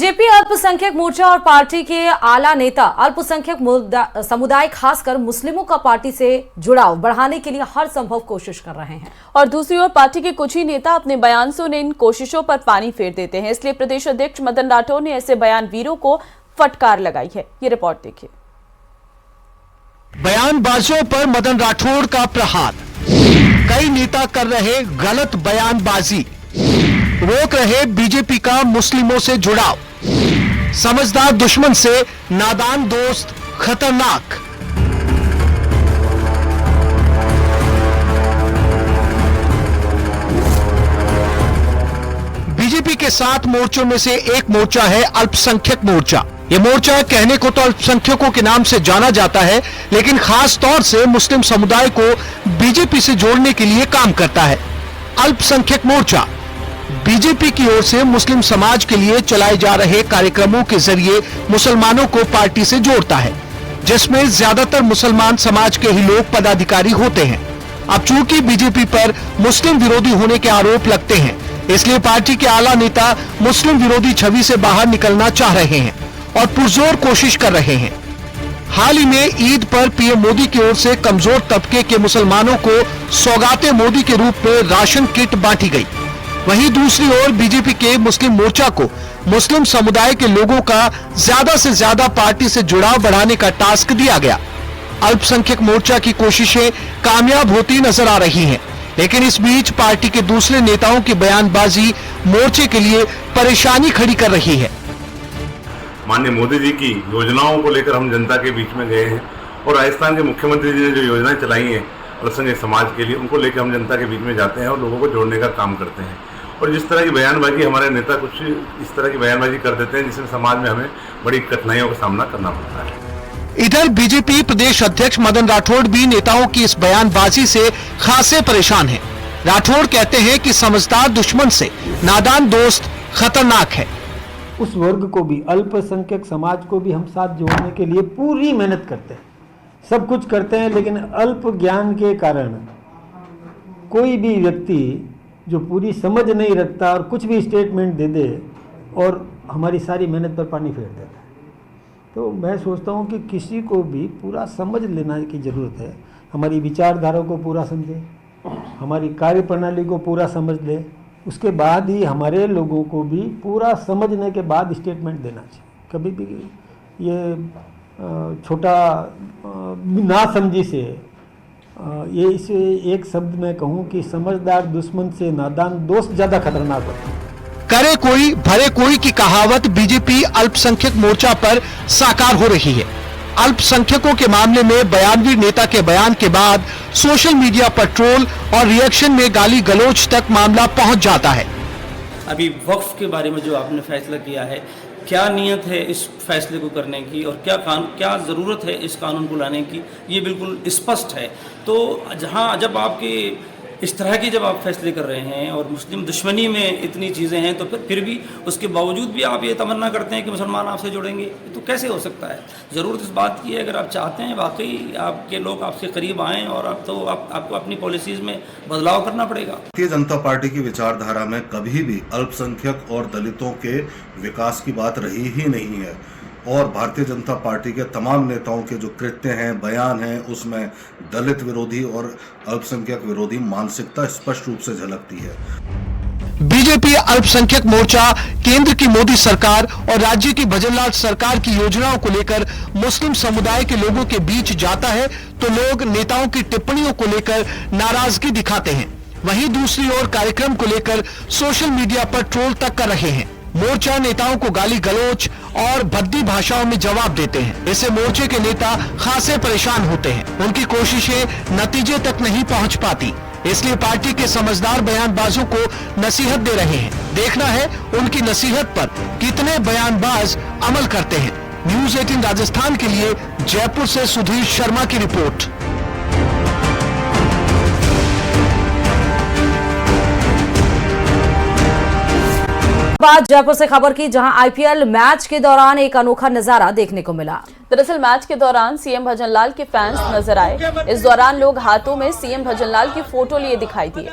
BJP अल्पसंख्यक मोर्चा और party के आला नेता अल्पसंख्यक समुदाय खासकर मुस्लिमों का पार्टी से जुड़ाव बढ़ाने के लिए हर संभव कोशिश कर रहे हैं। और दूसरी ओर पार्टी के कुछ ही नेता अपने बयान से उन्हें इन कोशिशों पर पानी फेर देते हैं। इसलिए प्रदेश अध्यक्ष मदन राठौड़ ने ऐसे बयानवीरों को फटकार लगाई है। ये रिपोर्ट देखिए। बयानबाजों पर मदन राठौड़ का प्रहार। कई नेता कर रहे गलत बयानबाजी, रोक रहे बीजेपी का मुस्लिमों से जुड़ाव। समझदार दुश्मन से नादान दोस्त खतरनाक। बीजेपी के 7 मोर्चों में से एक मोर्चा है अल्पसंख्यक मोर्चा। ये मोर्चा कहने को तो अल्पसंख्यकों के नाम से जाना जाता है, लेकिन खास तौर से मुस्लिम समुदाय को बीजेपी से जोड़ने के लिए काम करता है। अल्पसंख्यक मोर्चा बीजेपी की ओर से मुस्लिम समाज के लिए चलाए जा रहे कार्यक्रमों के जरिए मुसलमानों को पार्टी से जोड़ता है, जिसमें ज्यादातर मुसलमान समाज के ही लोग पदाधिकारी होते हैं। अब चूंकि बीजेपी पर मुस्लिम विरोधी होने के आरोप लगते हैं, इसलिए पार्टी के आला नेता मुस्लिम विरोधी छवि से बाहर निकलना चाह रहे हैं और पुरजोर कोशिश कर रहे हैं। हाल ही में ईद पर पीएम मोदी की ओर से कमजोर तबके के मुसलमानों को सौगाते मोदी के रूप में राशन किट बांटी गई। वहीं दूसरी ओर बीजेपी के मुस्लिम मोर्चा को मुस्लिम समुदाय के लोगों का ज्यादा से ज्यादा पार्टी से जुड़ाव बढ़ाने का टास्क दिया गया। अल्पसंख्यक मोर्चा की कोशिशें कामयाब होती नजर आ रही हैं, लेकिन इस बीच पार्टी के दूसरे नेताओं की बयानबाजी मोर्चे के लिए परेशानी खड़ी कर रही है। माननीय मोदी जी की योजनाओं को लेकर हम जनता के बीच में गए हैं और राजस्थान के मुख्यमंत्री जी ने जो योजनाएं चलाई हैं अल्पसंख्यक समाज के लिए, उनको लेकर हम जनता के बीच में जाते हैं और लोगों को जोड़ने का काम करते हैं। और जिस तरह की बयानबाजी हमारे नेता कुछ इस तरह की बयानबाजी कर देते हैं, जिसमें समाज में हमें बड़ी कठिनाइयों का सामना करना पड़ता है। इधर बीजेपी प्रदेश अध्यक्ष मदन राठौड़ भी नेताओं की इस बयानबाजी से खासे परेशान हैं। राठौड़ कहते हैं कि समझदार दुश्मन से नादान दोस्त खतरनाक है। उस वर्ग को भी, अल्पसंख्यक समाज को भी हम साथ जोड़ने के लिए पूरी मेहनत करते हैं, सब कुछ करते हैं, लेकिन अल्प ज्ञान के कारण कोई भी व्यक्ति जो पूरी समझ नहीं रखता और कुछ भी स्टेटमेंट दे दे और हमारी सारी मेहनत पर पानी फेर देता है। तो मैं सोचता हूँ कि किसी को भी पूरा समझ लेना की ज़रूरत है। हमारी विचारधारा को पूरा समझे, हमारी कार्य प्रणाली को पूरा समझ ले, उसके बाद ही हमारे लोगों को भी पूरा समझने के बाद स्टेटमेंट देना चाहिए। कभी भी ये छोटा ना समझी से ये इसे एक शब्द में कहूँ कि समझदार दुश्मन से नादान दोस्त ज्यादा खतरनाक होता है। करे कोई भरे कोई की कहावत बीजेपी अल्पसंख्यक मोर्चा पर साकार हो रही है। अल्पसंख्यकों के मामले में बयानवीर नेता के बयान के बाद सोशल मीडिया पर ट्रोल और रिएक्शन में गाली गलौज तक मामला पहुंच जाता है। अभी वक्फ के बारे में जो आपने फैसला किया है, क्या नीयत है इस फैसले को करने की और क्या ज़रूरत है इस कानून को लाने की, ये बिल्कुल स्पष्ट है। तो जब आपके इस तरह की जब आप फैसले कर रहे हैं और मुस्लिम दुश्मनी में इतनी चीज़ें हैं, तो फिर भी उसके बावजूद भी आप ये तमन्ना करते हैं कि मुसलमान आपसे जुड़ेंगे, तो कैसे हो सकता है। ज़रूरत इस बात की है, अगर आप चाहते हैं वाकई आपके लोग आपसे करीब आएँ और आपको अपनी पॉलिसीज़ में बदलाव करना पड़ेगा। भारतीय जनता पार्टी की विचारधारा में कभी भी अल्पसंख्यक और दलितों के विकास की बात रही ही नहीं है और भारतीय जनता पार्टी के तमाम नेताओं के जो कृत्य हैं, बयान हैं, उसमें दलित विरोधी और अल्पसंख्यक विरोधी मानसिकता स्पष्ट रूप से झलकती है। बीजेपी अल्पसंख्यक मोर्चा केंद्र की मोदी सरकार और राज्य की भजनलाल सरकार की योजनाओं को लेकर मुस्लिम समुदाय के लोगों के बीच जाता है तो लोग नेताओं की टिप्पणियों को लेकर नाराजगी दिखाते हैं। वहीं दूसरी ओर कार्यक्रम को लेकर सोशल मीडिया पर ट्रोल तक कर रहे हैं। मोर्चा नेताओं को गाली गलौज और भद्दी भाषाओं में जवाब देते हैं। इससे मोर्चे के नेता खासे परेशान होते हैं। उनकी कोशिशें नतीजे तक नहीं पहुंच पाती, इसलिए पार्टी के समझदार बयानबाजों को नसीहत दे रहे हैं। देखना है उनकी नसीहत पर कितने बयानबाज अमल करते हैं। न्यूज़ 18 राजस्थान के लिए जयपुर से सुधीर शर्मा की रिपोर्ट। बाद जयपुर से खबर की, जहां आईपीएल मैच के दौरान एक अनोखा नजारा देखने को मिला। दरअसल मैच के दौरान सीएम भजनलाल के फैंस नजर आए। इस दौरान लोग हाथों में सीएम भजनलाल की फोटो लिए दिखाई दिए।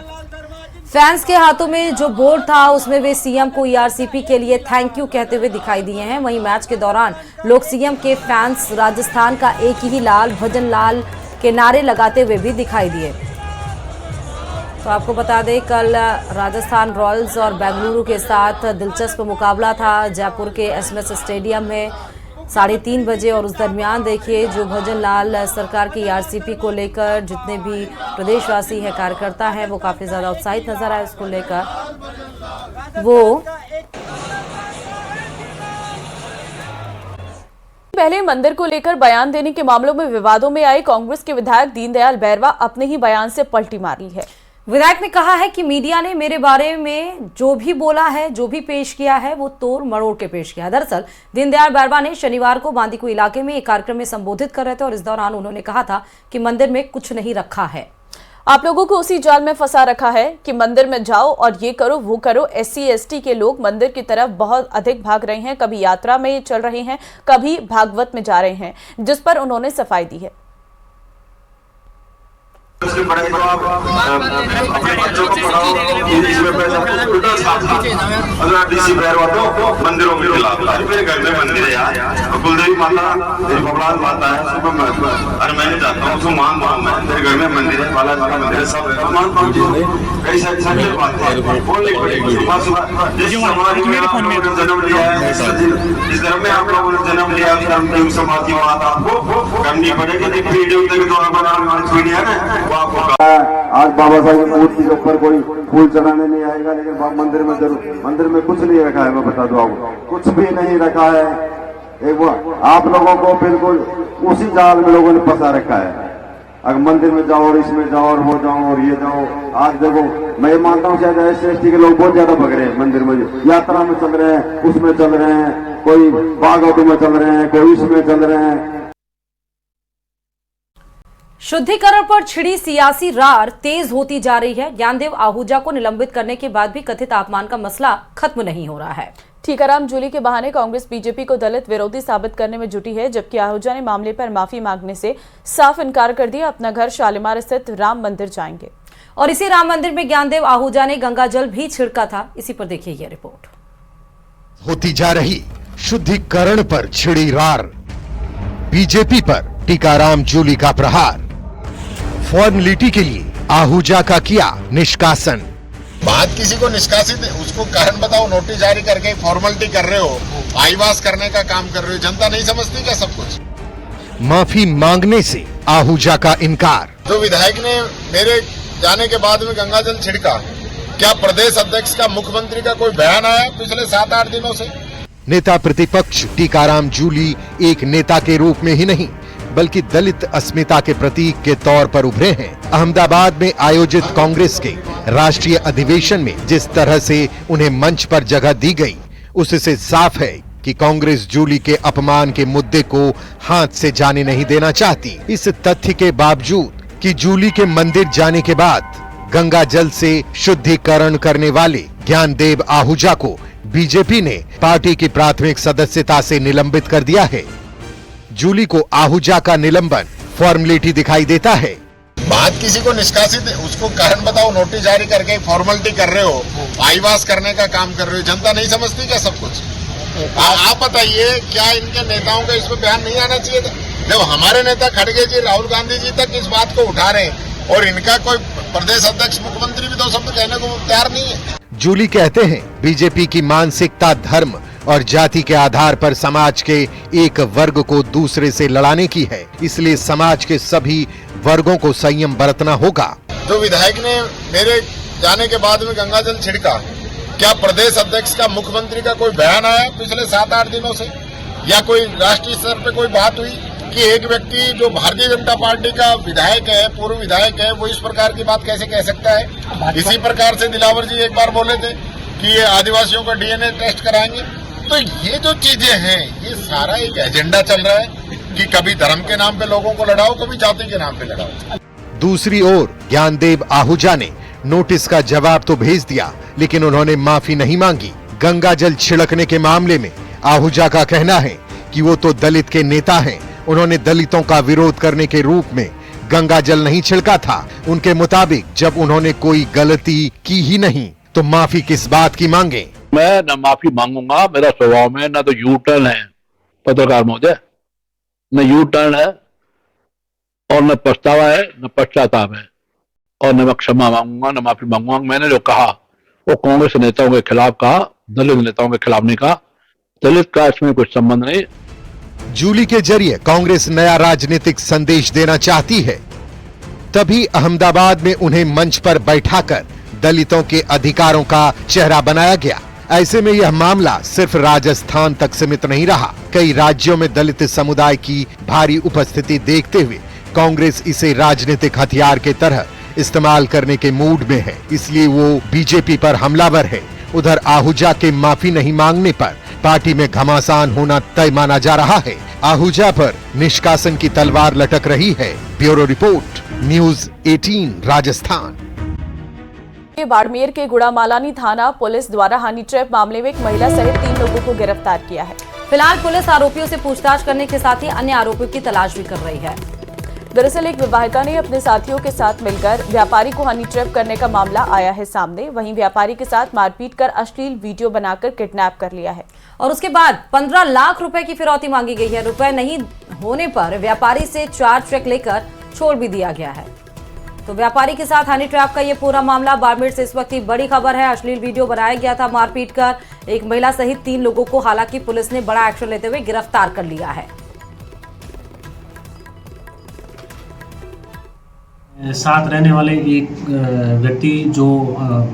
फैंस के हाथों में जो बोर्ड था उसमें वे सीएम को ईआरसीपी के लिए थैंक यू कहते हुए दिखाई दिए हैं। वहीं मैच के दौरान लोग सीएम के फैंस राजस्थान का एक ही लाल भजन लाल के नारे लगाते हुए भी दिखाई दिए। तो आपको बता दें कल राजस्थान रॉयल्स और बेंगलुरु के साथ दिलचस्प मुकाबला था जयपुर के एसएमएस स्टेडियम में 3:30 बजे। और उस दरमियान देखिए जो भजन लाल सरकार की ईआरसीपी को लेकर जितने भी प्रदेशवासी हैं कार्यकर्ता हैं वो काफी ज्यादा उत्साहित नजर आए। उसको लेकर वो पहले मंदिर को लेकर बयान देने के मामलों में विवादों में आई कांग्रेस के विधायक दीनदयाल बैरवा अपने ही बयान से पलटी मारी है। विधायक ने कहा है कि मीडिया ने मेरे बारे में जो भी बोला है, जो भी पेश किया है, वो तोड़ मरोड़ के पेश किया है। दरअसल दीनदयाल बैरवा ने शनिवार को बांदीकुई इलाके में एक कार्यक्रम में संबोधित कर रहे थे और इस दौरान उन्होंने कहा था कि मंदिर में कुछ नहीं रखा है। आप लोगों को उसी जाल में फंसा रखा है कि मंदिर में जाओ और ये करो वो करो। SC/ST के लोग मंदिर की तरफ बहुत अधिक भाग रहे हैं, कभी यात्रा में चल रहे हैं, कभी भागवत में जा रहे हैं, जिस पर उन्होंने सफाई दी है। उसके बड़े को आप अपने बच्चों को पढ़ाओ इसमें पैसा उल्टा साफ अगर डीसी बैरवा तो मंदिरों के खिलाफ मेरे घर में मंदिर है यार कुलदेवी माता मेरी भगवान माता है सुबह अरे मैं जाता हूँ उसको मान मेरे घर में मंदिर है बालाजी का मंदिर है सब मान कई सारी बातें हैं बोलनी पड़ेगी जिस समाज में आप लोगों ने जन्म लिया है जिस धर्म में आप लोगों ने जन्म लिया है हम समाज की बात आपको करनी पड़ेगी। वीडियो के द्वारा बनाने वाली वीडियो है ना आज बाबा साहब की मूर्ति के ऊपर कोई फूल चढ़ाने नहीं आएगा, लेकिन मंदिर में जरूर मंदिर में कुछ नहीं रखा है। मैं बता दूं आपको कुछ भी नहीं रखा है। एक वो आप लोगों को बिल्कुल उसी जाल में लोगों ने फंसा रखा है। अगर मंदिर में जाओ और इसमें जाओ और वो जाओ और ये जाओ। आज देखो मैं मानता हूँ शायद SC/ST के लोग बहुत ज्यादा भग रहे हैं मंदिर में, यात्रा में चल रहे हैं, उसमें चल रहे हैं, कोई बागवती में चल रहे हैं, कोई इसमें चल रहे हैं। शुद्धिकरण पर छिड़ी सियासी रार तेज होती जा रही है। ज्ञानदेव आहूजा को निलंबित करने के बाद भी कथित अपमान का मसला खत्म नहीं हो रहा है। टीकाराम जूली के बहाने कांग्रेस बीजेपी को दलित विरोधी साबित करने में जुटी है, जबकि आहूजा ने मामले पर माफी मांगने से साफ इनकार कर दिया। अपना घर शालीमार स्थित राम मंदिर जाएंगे। और इसी राम मंदिर में ज्ञानदेव आहूजा ने गंगा जल भी छिड़का था। इसी पर देखिए यह रिपोर्ट। होती जा रही शुद्धिकरण पर छिड़ी रार, बीजेपी पर टीकाराम जूली का प्रहार, फॉर्मेलिटी के लिए आहूजा का किया निष्कासन। बात किसी को निष्कासित है उसको कारण बताओ, नोटिस जारी करके फॉर्मेलिटी कर रहे हो, आईवास करने का काम कर रहे हो। जनता नहीं समझती क्या सब कुछ? माफी मांगने से आहूजा का इनकार। जो विधायक ने मेरे जाने के बाद में गंगा जल छिड़का, क्या प्रदेश अध्यक्ष का मुख्यमंत्री का कोई बयान आया पिछले 7-8 दिनों से? नेता प्रतिपक्ष टीकाराम जूली एक नेता के रूप में ही नहीं बल्कि दलित अस्मिता के प्रतीक के तौर पर उभरे हैं। अहमदाबाद में आयोजित कांग्रेस के राष्ट्रीय अधिवेशन में जिस तरह से उन्हें मंच पर जगह दी गई, उससे साफ है कि कांग्रेस जूली के अपमान के मुद्दे को हाथ से जाने नहीं देना चाहती। इस तथ्य के बावजूद कि जूली के मंदिर जाने के बाद गंगा जल से शुद्धिकरण करने वाले ज्ञानदेव आहूजा को बीजेपी ने पार्टी की प्राथमिक सदस्यता से निलंबित कर दिया है। जूली को आहूजा का निलंबन फॉर्मेलिटी दिखाई देता है। बात किसी को निष्कासित है उसको कारण बताओ, नोटिस जारी करके फॉर्मेलिटी कर रहे हो, आईवास करने का काम कर रहे हो। जनता नहीं समझती क्या सब कुछ? आप बताइए, क्या इनके नेताओं का इसमें बयान नहीं आना चाहिए था? जब हमारे नेता खड़गे जी, राहुल गांधी जी तक इस बात को उठा रहे हैं और इनका कोई प्रदेश अध्यक्ष मुख्यमंत्री भी 2 शब्द कहने को तैयार नहीं है। जूली कहते हैं बीजेपी की मानसिकता धर्म और जाति के आधार पर समाज के एक वर्ग को दूसरे से लड़ाने की है, इसलिए समाज के सभी वर्गों को संयम बरतना होगा। जो विधायक ने मेरे जाने के बाद में गंगा जल छिड़का, क्या प्रदेश अध्यक्ष का मुख्यमंत्री का कोई बयान आया पिछले 7-8 दिनों से? या कोई राष्ट्रीय स्तर पे कोई बात हुई कि एक व्यक्ति जो भारतीय जनता पार्टी का विधायक है, पूर्व विधायक है, वो इस प्रकार की बात कैसे कह सकता है? इसी प्रकार से दिलावर जी एक बार बोले थे कि ये आदिवासियों का DNA टेस्ट कराएंगे। तो ये जो चीजें हैं, ये सारा एक एजेंडा चल रहा है कि कभी धर्म के नाम पे लोगों को लड़ाओ, कभी जाति के नाम पे लड़ाओ। दूसरी ओर ज्ञानदेव आहूजा ने नोटिस का जवाब तो भेज दिया, लेकिन उन्होंने माफी नहीं मांगी। गंगा जल छिड़कने के मामले में आहूजा का कहना है कि वो तो दलित के नेता हैं, उन्होंने दलितों का विरोध करने के रूप में गंगा जल नहीं छिड़का था। उनके मुताबिक जब उन्होंने कोई गलती की ही नहीं तो माफी किस बात की मांगे। मैं न माफी मांगूंगा, मेरा स्वभाव में न तो यू टर्न है पत्रकार महोदय, न यू टर्न है और न पछतावा है, न पश्चाताप है, और न मैं क्षमा मांगूंगा न माफी मांगूंगा। मैंने जो कहा वो कांग्रेस नेताओं के खिलाफ कहा, दलित नेताओं के खिलाफ नहीं कहा। दलित का इसमें कुछ संबंध नहीं। जूली के जरिए कांग्रेस नया राजनीतिक संदेश देना चाहती है, तभी अहमदाबाद में उन्हें मंच पर बैठाकर दलितों के अधिकारों का चेहरा बनाया गया। ऐसे में यह मामला सिर्फ राजस्थान तक सीमित नहीं रहा। कई राज्यों में दलित समुदाय की भारी उपस्थिति देखते हुए कांग्रेस इसे राजनीतिक हथियार के तरह इस्तेमाल करने के मूड में है, इसलिए वो बीजेपी पर हमलावर है। उधर आहूजा के माफी नहीं मांगने पर पार्टी में घमासान होना तय माना जा रहा है। आहूजा पर निष्कासन की तलवार लटक रही है। Bureau report, news 18 Rajasthan. Barmer के गुड़ामालानी थाना पुलिस द्वारा हनी ट्रैप मामले में एक महिला सहित 3 लोगों को गिरफ्तार किया है। फिलहाल पुलिस आरोपियों से पूछताछ करने के साथ ही अन्य आरोपियों की तलाश भी कर रही है। दरअसल एक विवाहिता ने अपने साथियों के साथ मिलकर व्यापारी को हनी ट्रैप करने का मामला आया है सामने। वहीं व्यापारी के साथ मारपीट कर अश्लील वीडियो बनाकर किडनैप कर लिया है और उसके बाद 15 लाख रुपए की फिरौती मांगी गई है। रुपए नहीं होने पर व्यापारी से 4 चेक लेकर छोड़ भी दिया गया है। तो व्यापारी के साथ हनी ट्रैप का ये पूरा मामला बाड़मेर से इस वक्त की बड़ी खबर है। अश्लील वीडियो बनाया गया था मारपीट कर एक महिला सहित 3 लोगों को हालांकि पुलिस ने बड़ा एक्शन लेते हुए गिरफ्तार कर लिया है। साथ रहने वाले एक व्यक्ति जो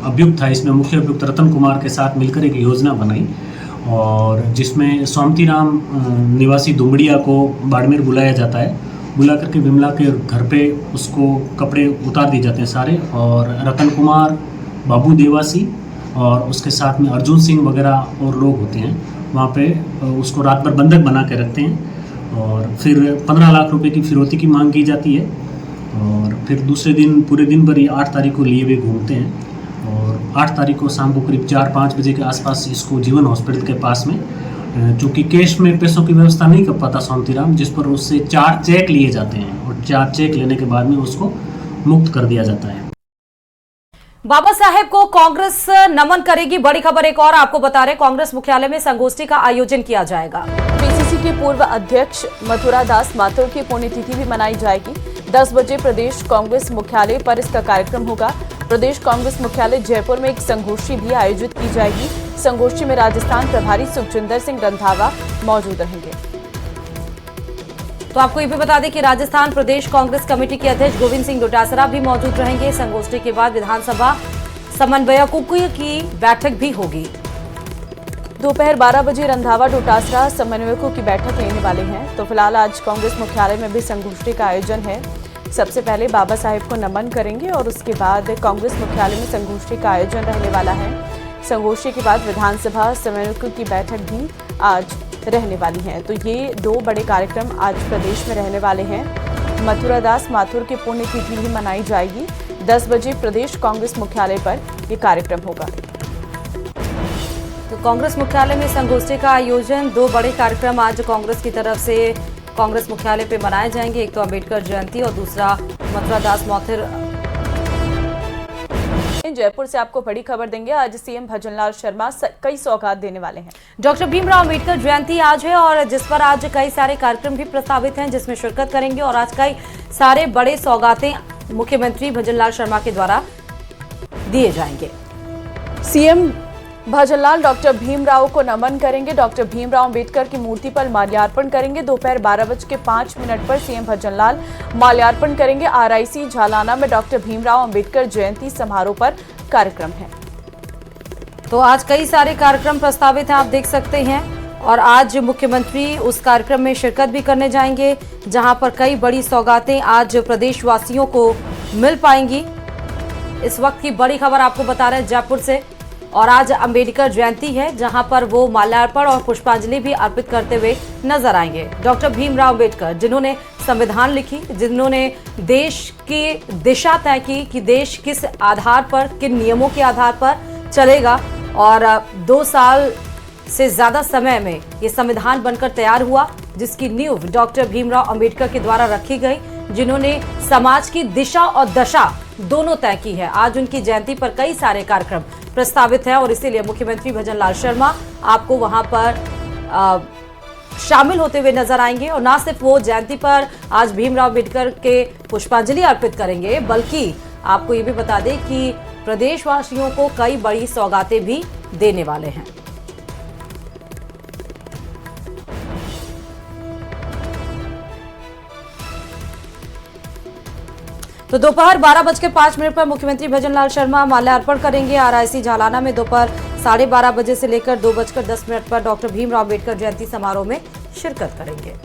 अभियुक्त था, इसमें मुख्य अभियुक्त रतन कुमार के साथ मिलकर एक योजना बनाई और जिसमें स्वामती राम निवासी दुंगड़िया को बाड़मेर बुलाया जाता है। बुला करके विमला के घर पे उसको कपड़े उतार दिए जाते हैं सारे, और रतन कुमार, बाबू देवासी और उसके साथ में अर्जुन सिंह वगैरह और लोग होते हैं वहाँ पे, उसको रात भर बंधक बना के रखते हैं और फिर 15 लाख रुपए की फिरौती की मांग की जाती है। और फिर दूसरे दिन पूरे दिन भर ये 8 तारीख को लिए हुए घूमते हैं और 8 तारीख को शाम को करीब 4-5 बजे के आसपास इसको जीवन हॉस्पिटल के पास में, चूँकि कैश में पैसों की व्यवस्था नहीं कर पाता स्वामतीराम, जिस पर उससे 4 चेक लिए जाते हैं और 4 चेक लेने के बाद में उसको मुक्त कर दिया जाता है। बाबा साहेब को कांग्रेस नमन करेगी। बड़ी खबर एक और आपको बता रहे, कांग्रेस मुख्यालय में संगोष्ठी का आयोजन किया जाएगा। पीसीसी के पूर्व अध्यक्ष मथुरा दास माथुर की पुण्यतिथि भी मनाई जाएगी। 10 बजे प्रदेश कांग्रेस मुख्यालय पर इसका कार्यक्रम होगा। प्रदेश कांग्रेस मुख्यालय जयपुर में एक संगोष्ठी भी आयोजित की जाएगी। संगोष्ठी में राजस्थान प्रभारी सुखजिंदर सिंह रंधावा मौजूद रहेंगे। तो आपको ये भी बता दें कि राजस्थान प्रदेश कांग्रेस कमेटी के अध्यक्ष गोविंद सिंह डोटासरा भी मौजूद रहेंगे। संगोष्ठी के बाद विधानसभा समन्वयकों की बैठक भी होगी। दोपहर 12 बजे रंधावा डोटासरा समन्वयकों की बैठक लेने वाले हैं। तो फिलहाल आज कांग्रेस मुख्यालय में भी संगोष्ठी का आयोजन है। सबसे पहले बाबा साहेब को नमन करेंगे और उसके बाद कांग्रेस मुख्यालय में संगोष्ठी का आयोजन रहने वाला है। संगोष्ठी के बाद विधानसभा समन्वयकों की बैठक भी आज रहने वाली है। तो ये 2 बड़े कार्यक्रम आज प्रदेश में रहने वाले हैं। मथुरा दास माथुर की पुण्यतिथि भी मनाई जाएगी। 10 बजे प्रदेश कांग्रेस मुख्यालय पर यह कार्यक्रम होगा। तो कांग्रेस मुख्यालय में संगोष्ठी का आयोजन, 2 बड़े कार्यक्रम आज कांग्रेस की तरफ से कांग्रेस मुख्यालय पे मनाए जाएंगे। एक तो अंबेडकर जयंती और दूसरा मथुरा दास माथुर। जयपुर से आपको बड़ी खबर देंगे। आज सीएम भजनलाल शर्मा कई सौगात देने वाले हैं। डॉक्टर भीमराव अंबेडकर जयंती आज है और जिस पर आज कई सारे कार्यक्रम भी प्रस्तावित हैं जिसमें शिरकत करेंगे और आज कई सारे बड़े सौगातें मुख्यमंत्री भजनलाल शर्मा के द्वारा दिए जाएंगे। सीएम भजनलाल डॉक्टर भीमराव को नमन करेंगे। डॉक्टर भीमराव अंबेडकर की मूर्ति पर माल्यार्पण करेंगे। दोपहर 12:05 पर सीएम भजनलाल माल्यार्पण करेंगे। आरआईसी झालाना में डॉक्टर भीमराव अंबेडकर जयंती समारोह पर कार्यक्रम है। तो आज कई सारे कार्यक्रम प्रस्तावित हैं, आप देख सकते हैं, और आज मुख्यमंत्री उस कार्यक्रम में शिरकत भी करने जाएंगे जहां पर कई बड़ी सौगातें आज प्रदेशवासियों को मिल पाएंगी। इस वक्त की बड़ी खबर आपको बता रहे हैं जयपुर से, और आज अंबेडकर जयंती है जहां पर वो माल्यार्पण और पुष्पांजलि भी अर्पित करते हुए नजर आएंगे। डॉक्टर भीमराव अंबेडकर जिन्होंने संविधान लिखी, जिन्होंने देश की दिशा तय की कि देश किस आधार पर, किन नियमों के आधार पर चलेगा, और 2 साल से ज्यादा समय में ये संविधान बनकर तैयार हुआ जिसकी नींव डॉक्टर भीमराव अंबेडकर के द्वारा रखी गई। जिन्होंने समाज की दिशा और दशा दोनों तय की है। आज उनकी जयंती पर कई सारे कार्यक्रम प्रस्तावित हैं और इसीलिए मुख्यमंत्री भजन लाल शर्मा आपको वहां पर शामिल होते हुए नजर आएंगे। और न सिर्फ वो जयंती पर आज भीमराव अंबेडकर के पुष्पांजलि अर्पित करेंगे, बल्कि आपको ये भी बता दें कि प्रदेशवासियों को कई बड़ी सौगातें भी देने वाले हैं। तो दोपहर 12:05 पर मुख्यमंत्री भजन लाल शर्मा माल्यार्पण करेंगे। आरआईसी झालाना में दोपहर 12:30 बजे से लेकर 2:10 पर डॉक्टर भीमराव अंबेडकर जयंती समारोह में शिरकत करेंगे।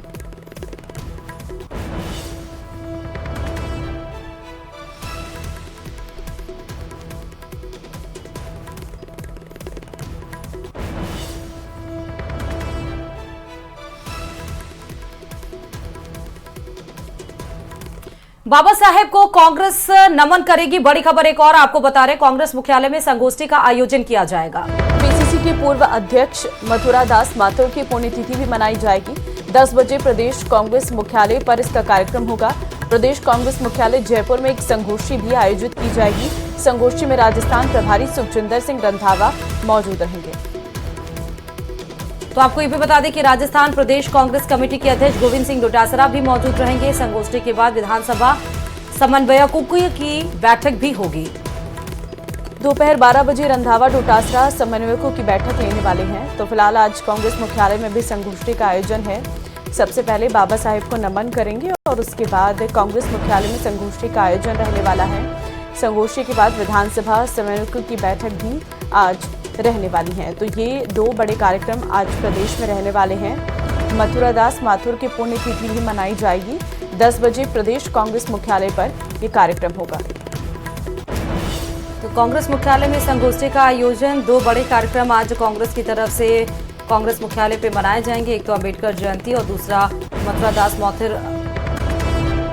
बाबा साहेब को कांग्रेस नमन करेगी। बड़ी खबर एक और आपको बता रहे, कांग्रेस मुख्यालय में संगोष्ठी का आयोजन किया जाएगा। पीसीसी के पूर्व अध्यक्ष मथुरा दास माथुर की पुण्यतिथि भी मनाई जाएगी। 10 बजे प्रदेश कांग्रेस मुख्यालय पर इसका कार्यक्रम होगा। प्रदेश कांग्रेस मुख्यालय जयपुर में एक संगोष्ठी भी आयोजित की जाएगी। संगोष्ठी में राजस्थान प्रभारी सुखजिंदर सिंह रंधावा मौजूद रहेंगे। तो आपको ये भी बता दें कि राजस्थान प्रदेश कांग्रेस कमेटी के अध्यक्ष गोविंद सिंह डोटासरा भी मौजूद रहेंगे। संगोष्ठी के बाद विधानसभा समन्वयकों की बैठक भी होगी। दोपहर 12 बजे रंधावा डोटासरा समन्वयकों की बैठक लेने वाले हैं। तो फिलहाल आज कांग्रेस मुख्यालय में भी संगोष्ठी का आयोजन है। सबसे पहले बाबा साहेब को नमन करेंगे और उसके बाद कांग्रेस मुख्यालय में संगोष्ठी का आयोजन रहने वाला है। संगोष्ठी के बाद विधानसभा समन्वयकों की बैठक भी आज रहने वाली हैं। तो ये दो बड़े कार्यक्रम आज प्रदेश में रहने वाले हैं। मथुरा दास माथुर की पुण्यतिथि भी मनाई जाएगी। 10 बजे प्रदेश कांग्रेस मुख्यालय पर यह कार्यक्रम होगा। तो कांग्रेस मुख्यालय में संगोष्ठी का आयोजन, दो बड़े कार्यक्रम आज कांग्रेस की तरफ से कांग्रेस मुख्यालय पे मनाए जाएंगे। एक तो अंबेडकर जयंती और दूसरा मथुरा दास माथुर